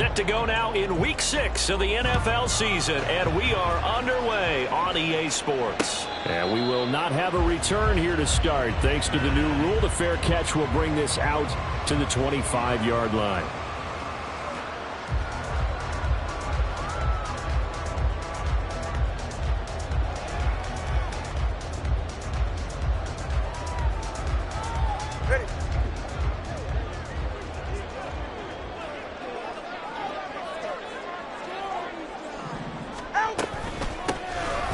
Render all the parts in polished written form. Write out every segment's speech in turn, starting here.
Set to go now in Week 6 of the NFL season, and we are underway on EA Sports. And we will not have a return here to start. Thanks to the new rule, the fair catch will bring this out to the 25-yard line.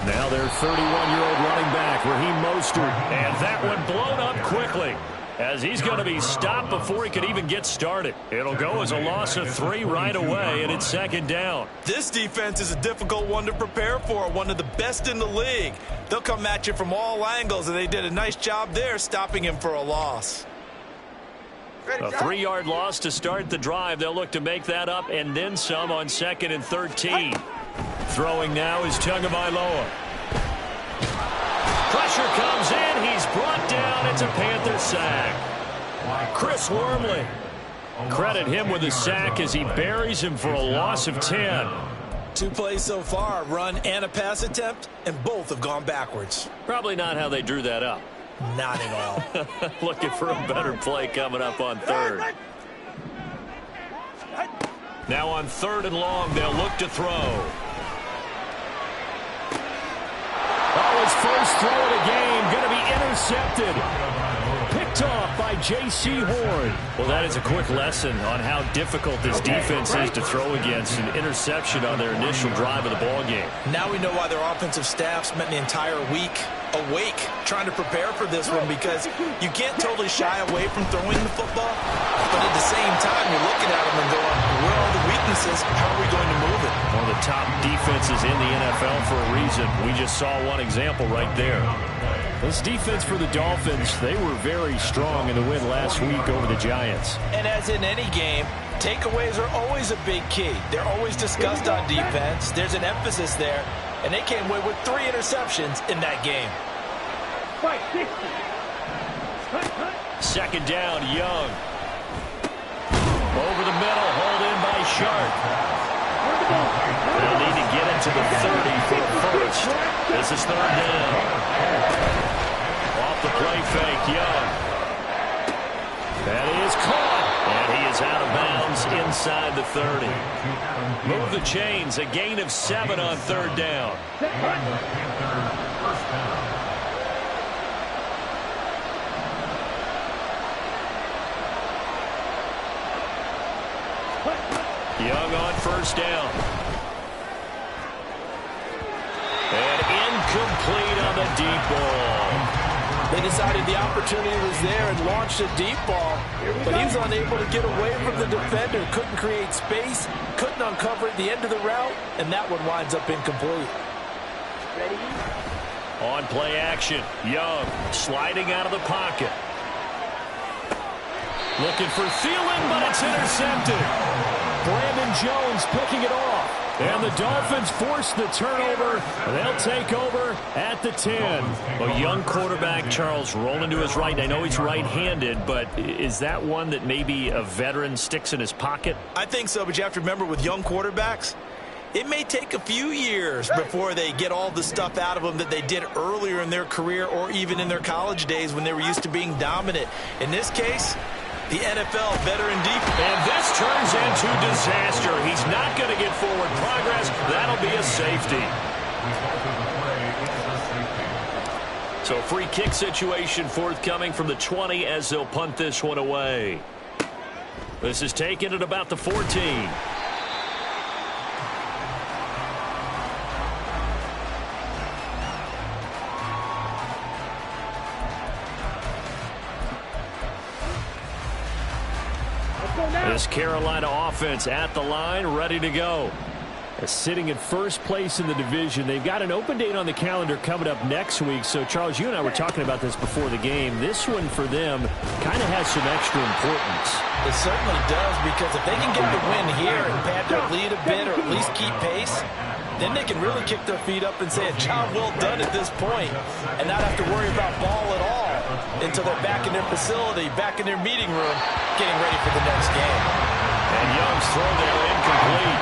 Now their 31-year-old running back, Raheem Mostert, and that one blown up quickly as he's going to be stopped before he could even get started. It'll go as a loss of 3 right away, and it's second down. This defense is a difficult one to prepare for, one of the best in the league. They'll come at you from all angles, and they did a nice job there stopping him for a loss. A 3-yard loss to start the drive. They'll look to make that up and then some on 2nd and 13. Throwing now is Tagovailoa. Pressure comes in. He's brought down. It's a Panther sack. Chris Wormley. Credit him with a sack as he buries him for a loss of 10. 2 plays so far, a run and a pass attempt, and both have gone backwards. Probably not how they drew that up. Not at all. Looking for a better play coming up on 3rd. Now on 3rd and long, they'll look to throw. Oh, his first throw of the game going to be intercepted. Picked off by J.C. Horn. Well, that is a quick lesson on how difficult this defense is to throw against. An interception on their initial drive of the ballgame. Now we know why their offensive staff spent the entire week awake trying to prepare for this one, because you can't totally shy away from throwing the football, but at the same time you're looking at them and going, where are the weaknesses? How are we going to move it? One of the top defenses in the NFL for a reason. We just saw one example right there. This defense for the Dolphins, they were very strong in the win last week over the Giants. And as in any game, takeaways are always a big key. They're always discussed on defense. There's an emphasis there, and they came away with 3 interceptions in that game. 2nd down, Young. Over the middle, hauled in by Sharp. They'll need to get into the 30 for the first. This is 3rd down. Off the play fake, Young. That is caught, and he is out of bounds inside the 30. Move the chains, a gain of 7 on 3rd down. Young on 1st down. And incomplete on the deep ball. They decided the opportunity was there and launched a deep ball, but he was unable to get away from the defender, couldn't create space, couldn't uncover at the end of the route, and that one winds up incomplete. Ready? On play action, Young sliding out of the pocket. Looking for Thielen, but it's intercepted. Brandon Jones picking it off. And the Dolphins force the turnover. They'll take over at the 10. A young quarterback, Charles, rolling to his right. I know he's right-handed, but is that one that maybe a veteran sticks in his pocket? I think so, but you have to remember with young quarterbacks, it may take a few years before they get all the stuff out of them that they did earlier in their career or even in their college days when they were used to being dominant. In this case, the NFL veteran deep. And this turns into disaster. He's not going to get forward progress. That'll be a safety. So free kick situation forthcoming from the 20 as they'll punt this one away. This is taken at about the 14. This Carolina offense at the line, ready to go. Sitting in first place in the division. They've got an open date on the calendar coming up next week. So, Charles, you and I were talking about this before the game. This one for them kind of has some extra importance. It certainly does, because if they can get the win here and pad their lead a bit or at least keep pace, then they can really kick their feet up and say a job well done at this point and not have to worry about ball at all until they're back in their facility, back in their meeting room, getting ready for the next game. And Young's throw there incomplete.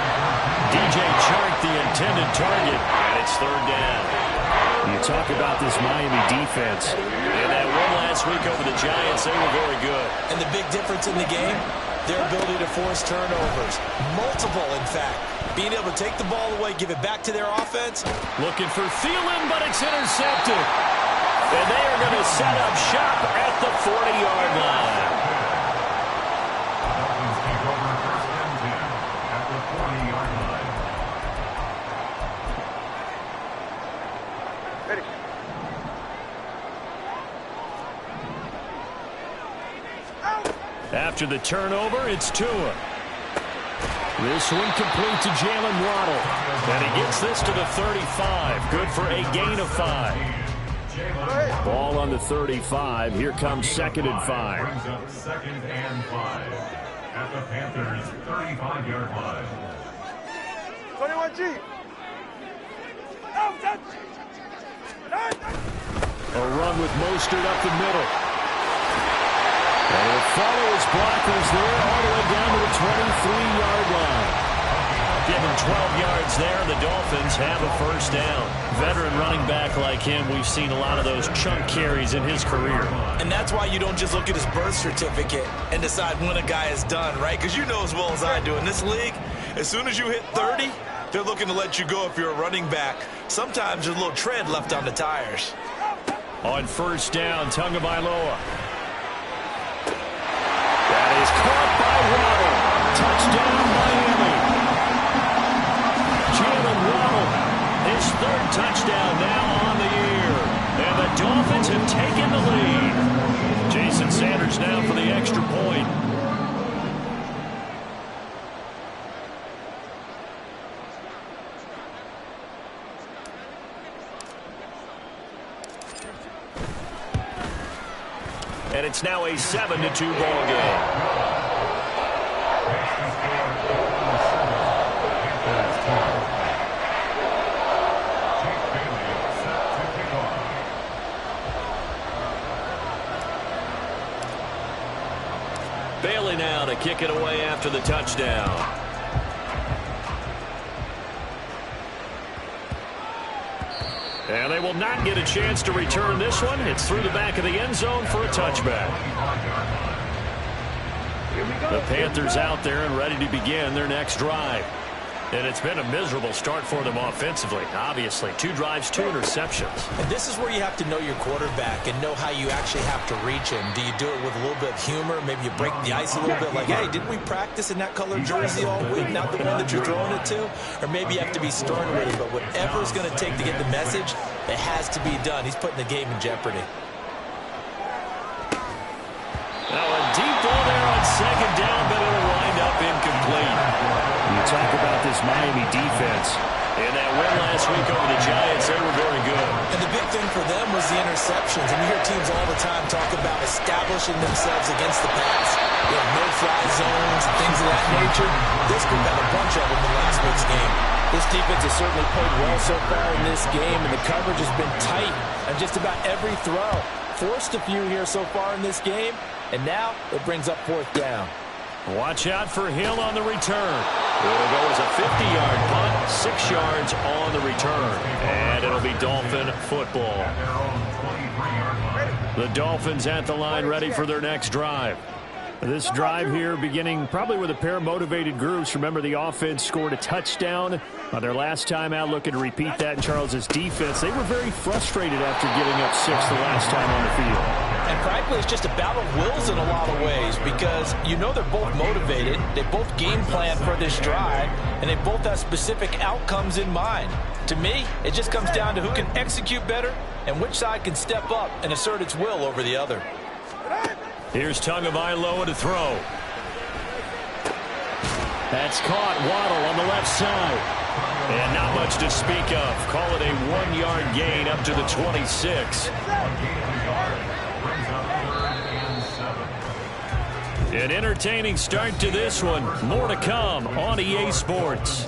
DJ Chark, the intended target, and it's third down. You talk about this Miami defense. And that win last week over the Giants, they were very good. And the big difference in the game, their ability to force turnovers. Multiple, in fact. Being able to take the ball away, give it back to their offense. Looking for Thielen, but it's intercepted. And they are going to set up shop at the 40-yard line. After the turnover, it's Tua. This one complete to Jalen Waddle. And he gets this to the 35. Good for a gain of 5. Ball on the 35. Here comes 2nd and 5. Brings up 2nd and 5 at the Panthers' 35-yard line. 21G. A run with Mostert up the middle. And he'll follow his blockers there all the way down to the 23-yard line. Give him 12 yards there, and the Dolphins have a first down. Veteran running back like him, we've seen a lot of those chunk carries in his career. And that's why you don't just look at his birth certificate and decide when a guy is done, right? Because you know as well as I do, in this league, as soon as you hit 30, they're looking to let you go if you're a running back. Sometimes there's a little tread left on the tires. On first down, Tagovailoa. That is caught by Waddle. Touchdown, Miami. Jalen Waddle, his third touchdown now on the year. And the Dolphins have taken the lead. Jason Sanders now for the extra point. And it's now a 7-2 ball game. Bailey now to kick it away after the touchdown. And they will not get a chance to return this one. It's through the back of the end zone for a touchback. The Panthers out there and ready to begin their next drive. And it's been a miserable start for them offensively. Obviously, 2 drives, 2 interceptions. And this is where you have to know your quarterback and know how you actually have to reach him. Do you do it with a little bit of humor? Maybe you break the ice a little bit like, hey, didn't we practice in that color jersey all week? Not the one that you're throwing it to? Or maybe you have to be stern with it. But whatever it's going to take to get the message, it has to be done. He's putting the game in jeopardy. Now a deep ball there on second down, but it'll wind up incomplete. You talk about this Miami defense. And that win last week over the Giants, they were very good. And the big thing for them was the interceptions. And you hear teams all the time talk about establishing themselves against the pass. You know, no-fly zones and things of that nature. This group had a bunch of them in last week's game. This defense has certainly played well so far in this game, and the coverage has been tight on just about every throw. Forced a few here so far in this game, and now it brings up 4th down. Watch out for Hill on the return. It'll go as a 50-yard punt, 6 yards on the return. And it'll be Dolphin football. The Dolphins at the line ready for their next drive. This drive here beginning probably with a pair of motivated groups. Remember, the offense scored a touchdown on their last time out, looking to repeat that in Charles's defense. They were very frustrated after giving up 6 the last time on the field. And frankly, it's just a battle of wills in a lot of ways because you know they're both motivated. They both game plan for this drive, and they both have specific outcomes in mind. To me, it just comes down to who can execute better and which side can step up and assert its will over the other. Here's Tagovailoa to throw. That's caught. Waddle on the left side. And not much to speak of. Call it a 1-yard gain up to the 26. An entertaining start to this one. More to come on EA Sports.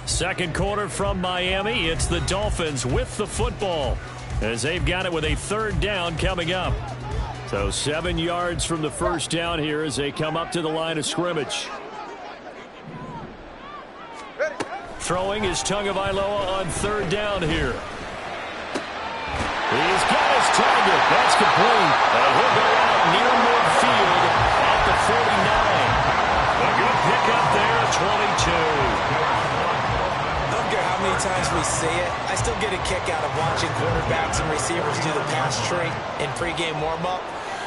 Second quarter from Miami. It's the Dolphins with the football as they've got it with a 3rd down coming up. So 7 yards from the first down here as they come up to the line of scrimmage. Throwing is Tagovailoa on third down here. He's got his target. That's complete. And he'll go out near midfield at the 49. A good pickup there, 22. I don't care how many times we see it, I still get a kick out of watching quarterbacks and receivers do the pass tree in pregame warm-up.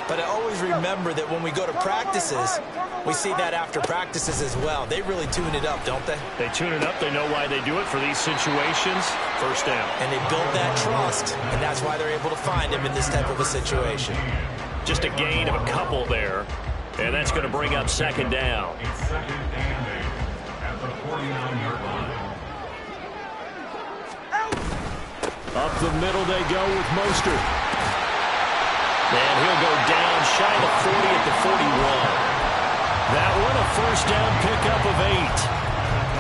But I always remember that when we go to practices, we see that after practices as well. They really tune it up, don't they? They tune it up. They know why they do it for these situations. First down. And they build that trust, and that's why they're able to find him in this type of a situation. Just a gain of a couple there, and that's going to bring up second down. It's second and 8 at the 49-yard line. Up the middle they go with Mostert. And he'll go down shy of the 40 at the 41. That one a first down pickup of 8.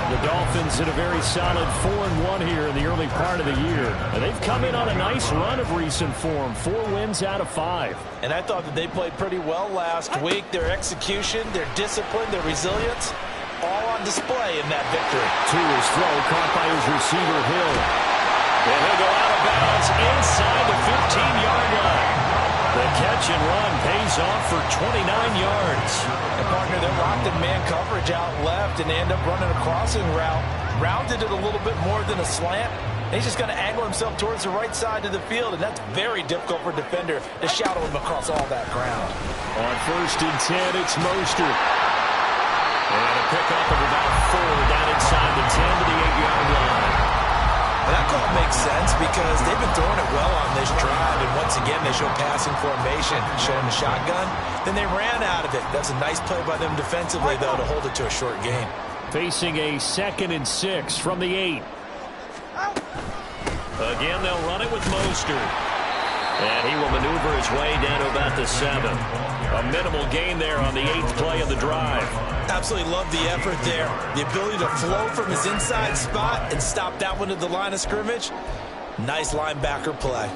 The Dolphins in a very solid 4-1 here in the early part of the year. And they've come in on a nice run of recent form. 4 wins out of 5. And I thought that they played pretty well last week. Their execution, their discipline, their resilience, all on display in that victory. To his throw, caught by his receiver, Hill. And he'll go out of bounds inside the 15-yard line. The catch and run pays off for 29 yards. And partner, they're locked in man coverage out left, and they end up running a crossing route. Rounded it a little bit more than a slant. And he's just going to angle himself towards the right side of the field, and that's very difficult for a defender to shadow him across all that ground. On first and 10, it's Mostert. And a pickup of about 4 down inside the 10 to the 8-yard line. That call makes sense because they've been throwing it well on this drive, and once again they show passing formation, showing the shotgun. Then they ran out of it. That's a nice play by them defensively, though, to hold it to a short gain. Facing a 2nd and 6 from the 8. Again, they'll run it with Mostert. And he will maneuver his way down to about the 7. A minimal gain there on the 8th play of the drive. Absolutely love the effort there. The ability to flow from his inside spot and stop that one at the line of scrimmage. Nice linebacker play.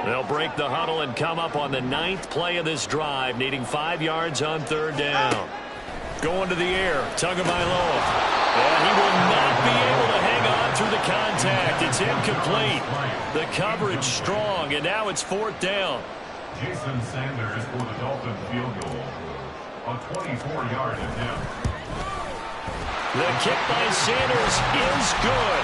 They'll break the huddle and come up on the 9th play of this drive, needing 5 yards on third down. Going to the air, Tagovailoa. And he will not be able to hang on through the contact. It's incomplete. The coverage strong, and now it's 4th down. Jason Sanders for the Dolphins field goal. A 24-yard attempt. The kick by Sanders is good.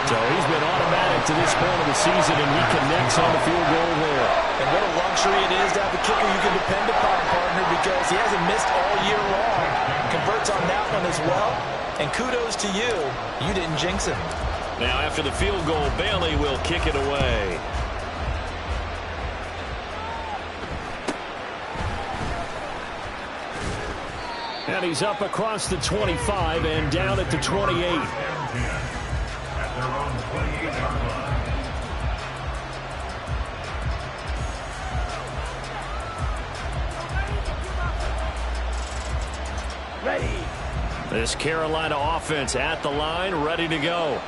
So he's been automatic to this point of the season, and he connects on the field goal there. And what a luxury it is to have a kicker you can depend upon, partner, because he hasn't missed all year long. Converts on that one as well. And kudos to you. You didn't jinx him. Now after the field goal, Bailey will kick it away. And he's up across the 25 and down at the 28. At their own 28-yard line. This Carolina offense at the line, ready to go.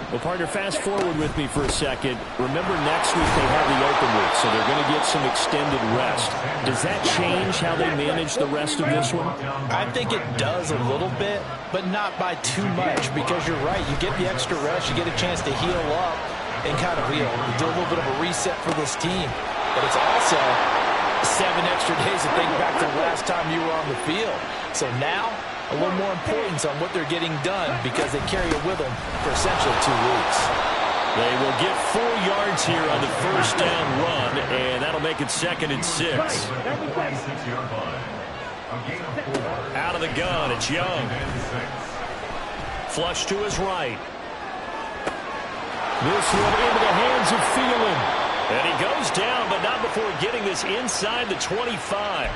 Well, partner, fast forward with me for a second. Remember, next week they have the open week, so they're going to get some extended rest. Does that change how they manage the rest of this one? I think it does a little bit, but not by too much, because you're right. You get the extra rest, you get a chance to heal up and kind of do a little bit of a reset for this team. But it's also 7 extra days to think back to the last time you were on the field. So now, a little more importance on what they're getting done because they carry it with them for essentially 2 weeks. They will get 4 yards here on the first down run, and that'll make it 2nd and 6. Out of the gun, it's Young. Flush to his right. This one into the hands of Thielen. And he goes down, but not before getting this inside the 25.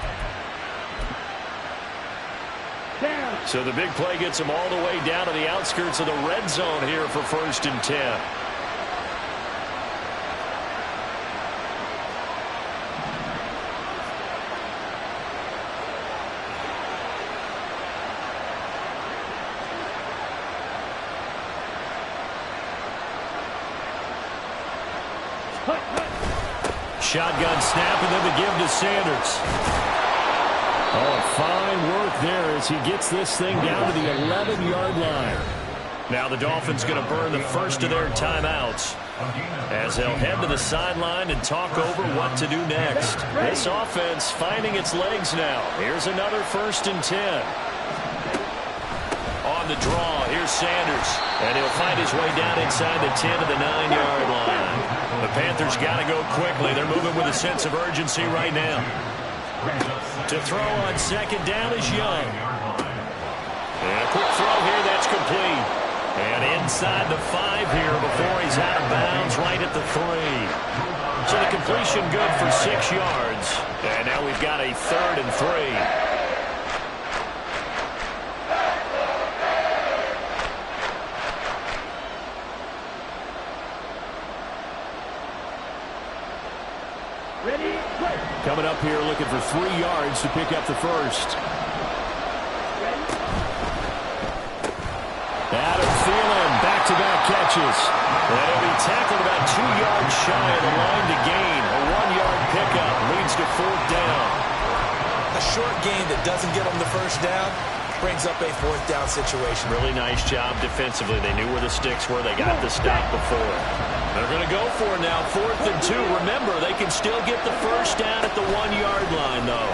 So the big play gets him all the way down to the outskirts of the red zone here for 1st and 10. Shotgun snap, and then the give to Sanders. Oh, fine work there as he gets this thing down to the 11-yard line. Now the Dolphins going to burn the first of their timeouts as they'll head to the sideline and talk over what to do next. This offense finding its legs now. Here's another 1st and 10. On the draw, here's Sanders. And he'll find his way down inside the 10 to the 9-yard line. The Panthers got to go quickly. They're moving with a sense of urgency right now. To throw on 2nd down is Young. And a quick throw here, that's complete. And inside the 5 here before he's out of bounds right at the 3. So the completion good for 6 yards. And now we've got a 3rd and 3. Coming up here looking for 3 yards to pick up the first. Adam Thielen, back-to-back catches. And he'll be tackled about 2 yards shy of the line to gain. A 1-yard pickup leads to 4th down. A short gain that doesn't get them the first down brings up a 4th down situation. Really nice job defensively. They knew where the sticks were. They got the stop before. They're going to go for it now, 4th and 2. Remember, they can still get the first down at the 1-yard line, though.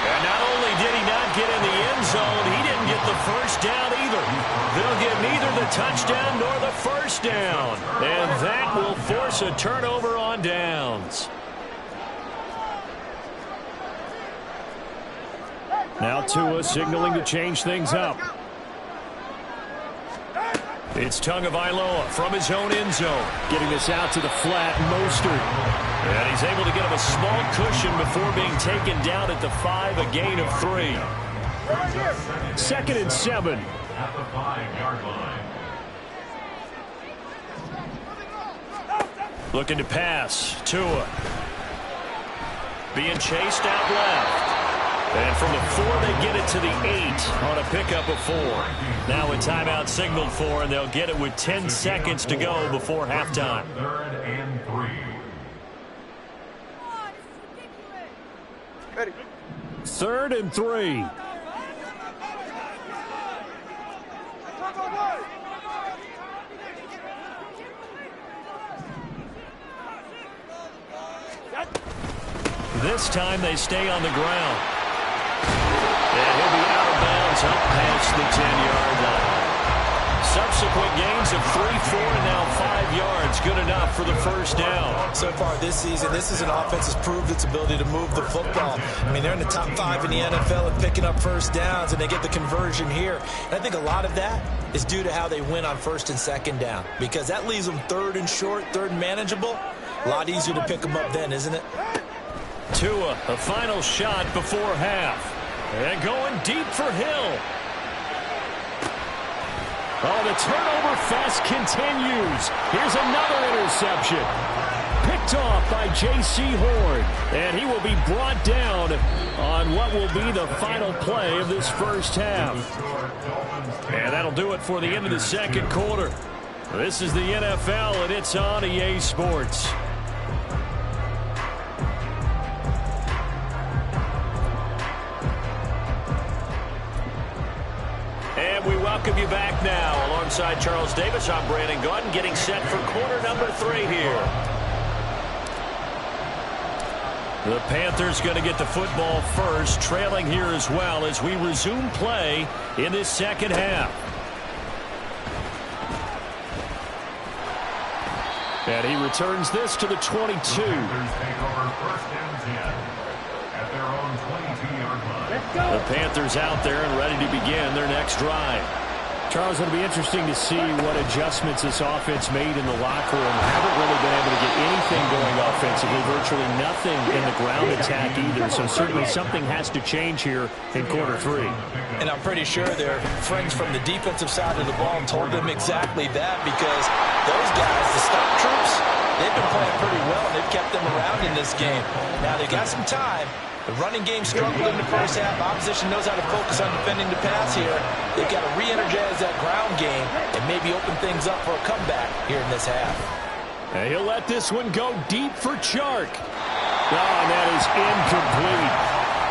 And not only did he not get in the end zone, he didn't get the first down either. They'll get neither the touchdown nor the first down. And that will force a turnover on downs. Now Tua signaling to change things up. It's Tagovailoa from his own end zone. Getting this out to the flat, Mostert. And he's able to get him a small cushion before being taken down at the 5, a gain of 3. 2nd and 7. At the 5-yard line. Looking to pass. Tua. Being chased out left. And from the 4, they get it to the 8 on a pickup of 4. Now a timeout signaled for, and they'll get it with 10 seconds to go before halftime. 3rd and 3. Ready. 3rd and 3. This time they stay on the ground. And he'll be out of bounds up past the 10-yard line. Subsequent gains of 3, 4, and now 5 yards. Good enough for the first down. So far this season, this is an offense that's proved its ability to move the football. I mean, they're in the top 5 in the NFL at picking up first downs, and they get the conversion here. And I think a lot of that is due to how they win on 1st and 2nd down, because that leaves them 3rd and short, 3rd and manageable. A lot easier to pick them up then, isn't it? Tua, a final shot before half. And going deep for Hill. Oh, the turnover fest continues. Here's another interception. Picked off by J.C. Horn. And he will be brought down on what will be the final play of this first half. And that'll do it for the end of the 2nd quarter. This is the NFL, and it's on EA Sports. And we welcome you back now. Alongside Charles Davis, I'm Brandon Gaudin, getting set for quarter number 3 here. The Panthers going to get the football first, trailing here as well as we resume play in this 2nd half. And he returns this to the 22. Panthers take over 1st and 10 at their own 22-yard line. The Panthers out there and ready to begin their next drive. Charles, it'll be interesting to see what adjustments this offense made in the locker room. Haven't really been able to get anything going offensively, virtually nothing in the ground attack either. So certainly something has to change here in quarter 3. And I'm pretty sure their friends from the defensive side of the ball told them exactly that, because those guys, the stop troops, they've been playing pretty well, and they've kept them around in this game. Now they got some time. The running game struggled in the first half. Opposition knows how to focus on defending the pass here. They've got to re-energize that ground game and maybe open things up for a comeback here in this half. And he'll let this one go deep for Chark. Oh, and that is incomplete.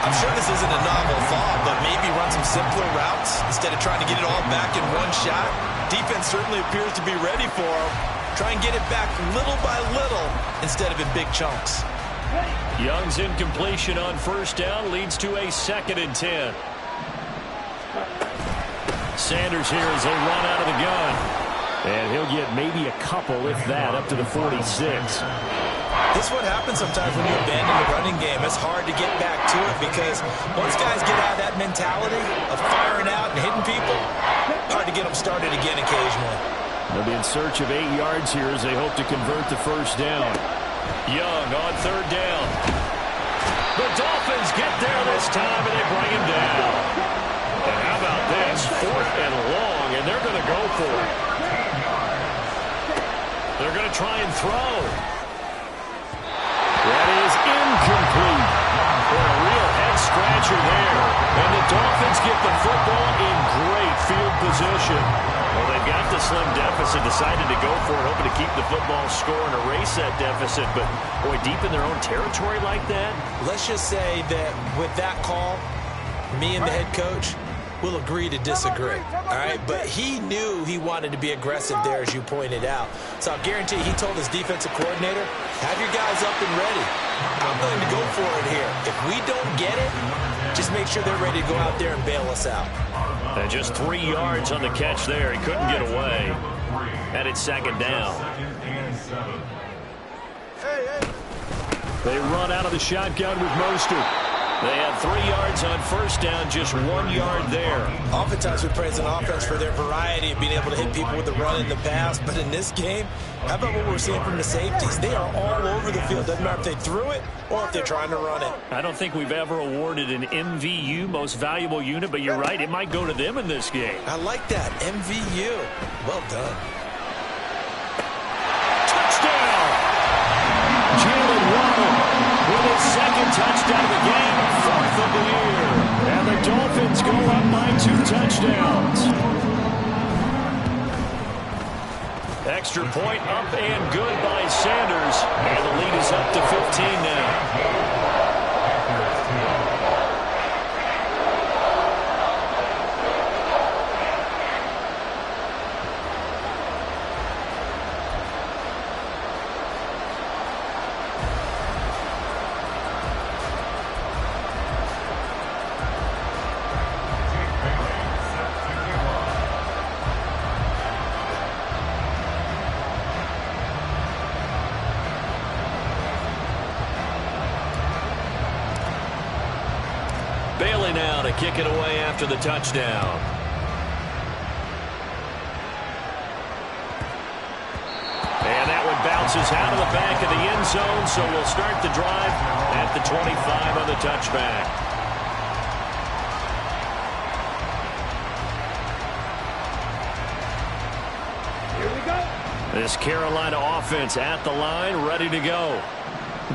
I'm sure this isn't a novel thought, but maybe run some simpler routes instead of trying to get it all back in one shot. Defense certainly appears to be ready for him. Try and get it back little by little instead of in big chunks. Young's incompletion on first down leads to a 2nd and 10. Sanders here as they run out of the gun. And he'll get maybe a couple, if that, up to the 46. This is what happens sometimes when you abandon the running game. It's hard to get back to it because once guys get out of that mentality of firing out and hitting people, hard to get them started again occasionally. They'll be in search of 8 yards here as they hope to convert the first down. Young on 3rd down. The Dolphins get there this time, and they bring him down. And how about this? 4th and long, and they're going to go for it. They're going to try and throw. That is incomplete. For a real head-scratcher there. And the Dolphins get the football in great field position. Well, they've got the slim deficit, decided to go for it, hoping to keep the football score and erase that deficit. But, boy, deep in their own territory like that. Let's just say that with that call, me and the head coach will agree to disagree, all right? But he knew he wanted to be aggressive there, as you pointed out. So I'll guarantee he told his defensive coordinator, have your guys up and ready. I'm going to go for it here. If we don't get it, just make sure they're ready to go out there and bail us out. And just 3 yards on the catch there. He couldn't get away. And it's 2nd down. They run out of the shotgun with Mostert. They had 3 yards on first down, just 1 yard there. Oftentimes we praise an offense for their variety of being able to hit people with the run in the pass. But in this game, how about what we're seeing from the safeties? They are all over the field. Doesn't matter if they threw it or if they're trying to run it. I don't think we've ever awarded an MVU, most valuable unit, but you're right, it might go to them in this game. I like that, MVU. Well done. Touchdown! Jalen Waddle with his 2nd touchdown of the game, 4th of the year. And the Dolphins go up by 2 touchdowns. Extra point up and good by Sanders. And the lead is up to 15 now. Bailey now to kick it away after the touchdown. And that one bounces out of the back of the end zone, so we'll start the drive at the 25 on the touchback. Here we go. This Carolina offense at the line, ready to go.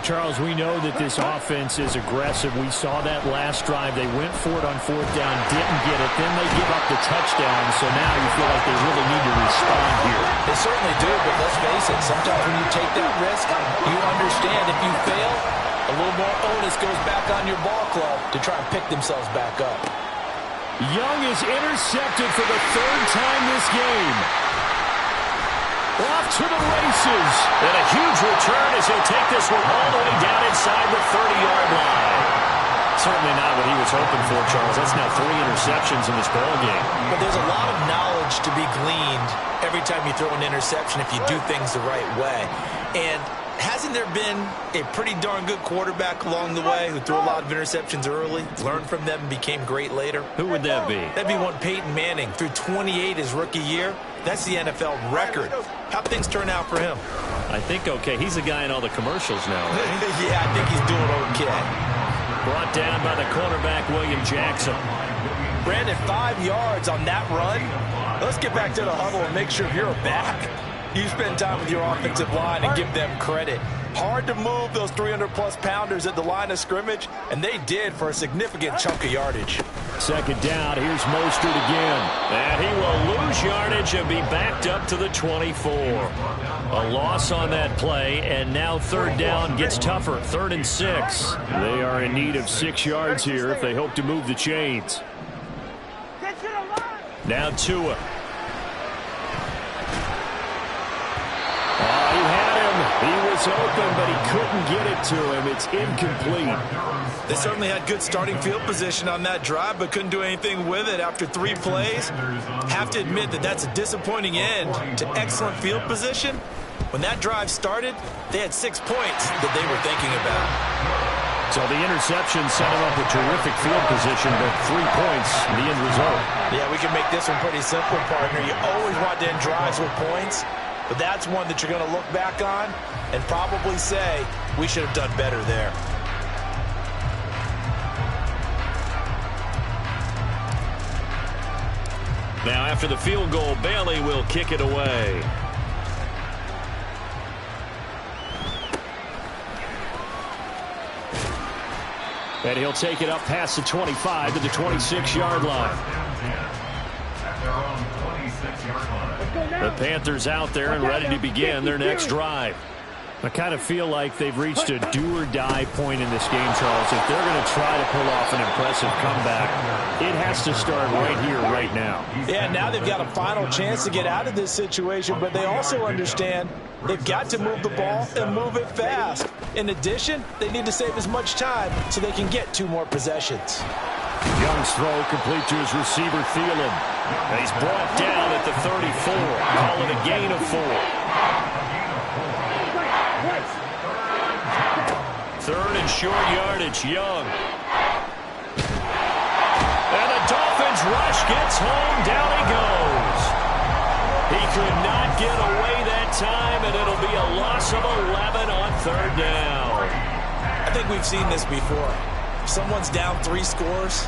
Charles, we know that this offense is aggressive. We saw that last drive. They went for it on 4th down, didn't get it. Then they give up the touchdown, so now you feel like they really need to respond here. They certainly do, but let's face it, sometimes when you take that risk, you understand if you fail, a little more onus goes back on your ball club to try and pick themselves back up. Young is intercepted for the 3rd time this game. Off to the races. And a huge return as he'll take this one all the way down inside the 30-yard line. Certainly not what he was hoping for, Charles. That's now 3 interceptions in this ballgame. But there's a lot of knowledge to be gleaned every time you throw an interception if you do things the right way. And hasn't there been a pretty darn good quarterback along the way who threw a lot of interceptions early, learned from them, and became great later? Who would that be? That'd be one Peyton Manning. Threw 28 his rookie year. That's the NFL record. How'd things turn out for him? I think okay. He's the guy in all the commercials now, right? Yeah, I think he's doing okay. Brought down by the cornerback, William Jackson. Brandon, 5 yards on that run. Let's get back to the huddle and make sure if you're a back, you spend time with your offensive line and give them credit. Hard to move those 300-plus pounders at the line of scrimmage, and they did for a significant chunk of yardage. Second down, here's Mostert again. And he will lose yardage and be backed up to the 24. A loss on that play, and now third down gets tougher. 3rd and 6. They are in need of 6 yards here if they hope to move the chains. Now Tua. He had him. He was open, but he couldn't get it to him. It's incomplete. They certainly had good starting field position on that drive, but couldn't do anything with it after 3 plays. Have to admit that that's a disappointing end to excellent field position. When that drive started, they had 6 points that they were thinking about. So the interception set him up with terrific field position, but 3 points, the end result. Yeah, we can make this one pretty simple, partner. You always want to end drives with points, but that's one that you're going to look back on and probably say, we should have done better there. Now after the field goal, Bailey will kick it away. And he'll take it up past the 25 to the 26-yard line. The Panthers out there and ready to begin their next drive. I kind of feel like they've reached a do-or-die point in this game, Charles. If they're going to try to pull off an impressive comeback, it has to start right here, right now. Yeah, now they've got a final chance to get out of this situation, but they also understand they've got to move the ball and move it fast. In addition, they need to save as much time so they can get 2 more possessions. Young's throw complete to his receiver, Thielen. And he's brought down at the 34. Call it a gain of 4. 3rd and short yardage, Young. And the Dolphins rush gets home. Down he goes. He could not get away that time, and it'll be a loss of 11 on 3rd down. I think we've seen this before. If someone's down 3 scores,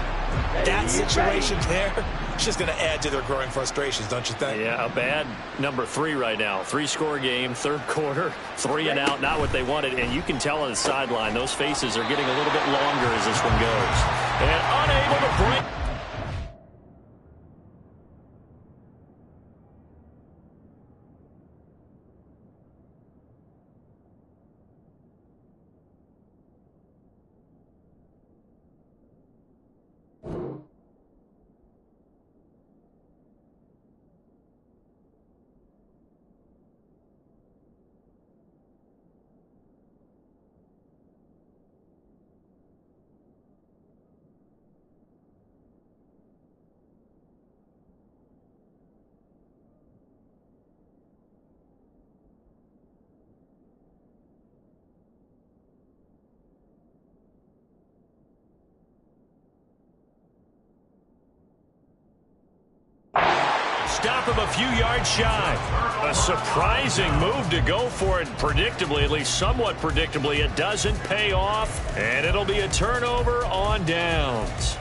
that situation there, it's just going to add to their growing frustrations, don't you think? Yeah, a bad number 3 right now. 3-score game, 3rd quarter, 3 and out, not what they wanted. And you can tell on the sideline, those faces are getting a little bit longer as this one goes. And unable to break. Stop him a few yards shy. A surprising move to go for it predictably, at least somewhat predictably. It doesn't pay off, and it'll be a turnover on downs.